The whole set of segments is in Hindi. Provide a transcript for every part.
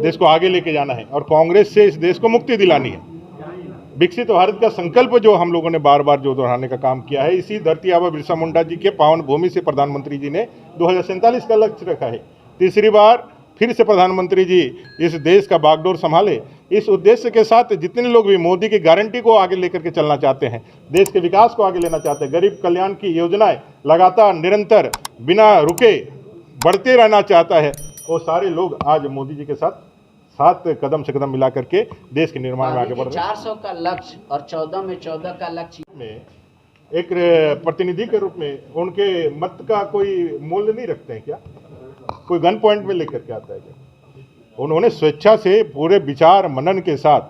देश को आगे लेके जाना है और कांग्रेस से इस देश को मुक्ति दिलानी है। विकसित भारत का संकल्प जो हम लोगों ने बार बार जो दोहराने का काम किया है, इसी धरती आबा बिरसा मुंडा जी के पावन भूमि से प्रधानमंत्री जी ने 2047 का लक्ष्य रखा है। तीसरी बार फिर से प्रधानमंत्री जी इस देश का बागडोर संभाले। इस उद्देश्य के साथ जितने लोग भी मोदी की गारंटी को आगे लेकर के चलना चाहते हैं, देश के विकास को आगे लेना चाहते हैं, गरीब कल्याण की योजनाएं लगातार निरंतर बिना रुके बढ़ते रहना चाहता है, वो सारे लोग आज मोदी जी के साथ कदम से कदम मिला करके देश के निर्माण में आगे बढ़ रहे हैं। 400 का लक्ष्य और 14 में 14 का लक्ष्य में एक प्रतिनिधि के रूप में उनके मत का कोई मूल्य नहीं रखते हैं क्या? कोई गन पॉइंट में लेकर के आता है क्या? उन्होंने स्वेच्छा से पूरे विचार मनन के साथ,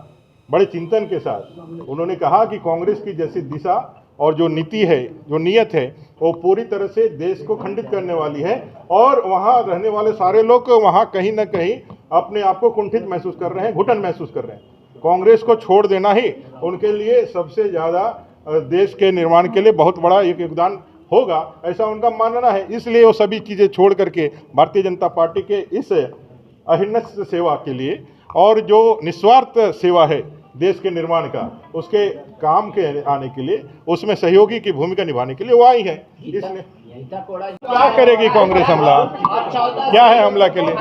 बड़े चिंतन के साथ उन्होंने कहा कि कांग्रेस की जैसी दिशा और जो नीति है, जो नीयत है, वो पूरी तरह से देश को खंडित करने वाली है और वहाँ रहने वाले सारे लोग वहाँ कहीं ना कहीं अपने आप को कुंठित महसूस कर रहे हैं, घुटन महसूस कर रहे हैं। कांग्रेस को छोड़ देना ही उनके लिए सबसे ज़्यादा देश के निर्माण के लिए बहुत बड़ा एक योगदान होगा, ऐसा उनका मानना है। इसलिए वो सभी चीज़ें छोड़ करके भारतीय जनता पार्टी के इस अहिर्निश सेवा के लिए और जो निस्वार्थ सेवा है देश के निर्माण का, उसके काम के आने के लिए, उसमें सहयोगी की भूमिका निभाने के लिए वो आई है। इसलिए क्या करेगी कांग्रेस हमला? क्या है हमला के लिए?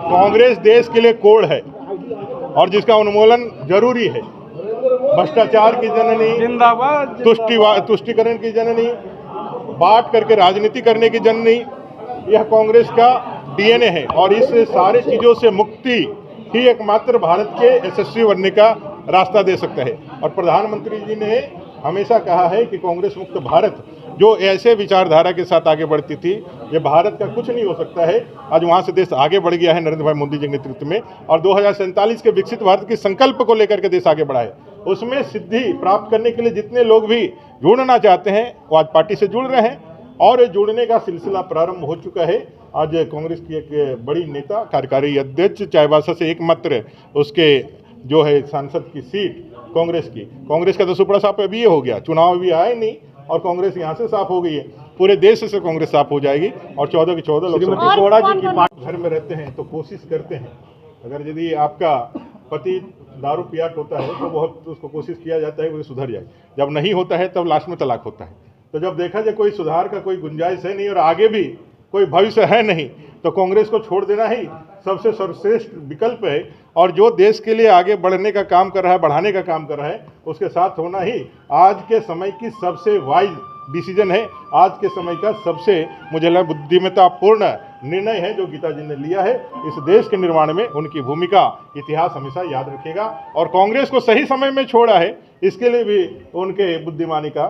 कांग्रेस देश के लिए कोड है और जिसका उन्मूलन जरूरी है। भ्रष्टाचार की जननी, जिंदाबाद, तुष्टिकरण की जननी, बांट करके राजनीति करने की जननी, यह कांग्रेस का डीएनए है और इस सारे चीजों से मुक्ति ही एकमात्र भारत के यशस्वी बनने का रास्ता दे सकता है। और प्रधानमंत्री जी ने हमेशा कहा है कि कांग्रेस मुक्त भारत जो ऐसे विचारधारा के साथ आगे बढ़ती थी, ये भारत का कुछ नहीं हो सकता है। आज वहाँ से देश आगे बढ़ गया है नरेंद्र भाई मोदी जी के नेतृत्व में और 2047 के विकसित भारत के संकल्प को लेकर के देश आगे बढ़ा है। उसमें सिद्धि प्राप्त करने के लिए जितने लोग भी जुड़ना चाहते हैं वो आज पार्टी से जुड़ रहे हैं और जुड़ने का सिलसिला प्रारंभ हो चुका है। आज कांग्रेस की एक बड़ी नेता, कार्यकारी अध्यक्ष चाईबासा से एकमात्र उसके जो है सांसद की सीट कांग्रेस का तो सुपड़ा साफ अभी ये हो गया, चुनाव भी आए नहीं और कांग्रेस यहाँ से साफ हो गई है। पूरे देश से कांग्रेस साफ हो जाएगी और 14 की 14 लोकसभा जी की पार्टी घर में रहते हैं तो कोशिश करते हैं, अगर यदि आपका पति दारू पियाट होता है तो बहुत उसको कोशिश किया जाता है कि वो सुधर जाए, जब नहीं होता है तब लास्ट में तलाक होता है। तो जब देखा जाए कोई सुधार का कोई गुंजाइश है नहीं और आगे भी कोई भविष्य है नहीं, तो कांग्रेस को छोड़ देना ही सबसे सर्वश्रेष्ठ विकल्प है और जो देश के लिए आगे बढ़ने का काम कर रहा है, बढ़ाने का काम कर रहा है, उसके साथ होना ही आज के समय की सबसे वाइज डिसीजन है। आज के समय का सबसे मुझे लगा बुद्धिमत्तापूर्ण निर्णय है जो गीता जी ने लिया है। इस देश के निर्माण में उनकी भूमिका इतिहास हमेशा याद रखेगा और कांग्रेस को सही समय में छोड़ा है, इसके लिए भी उनके बुद्धिमानी का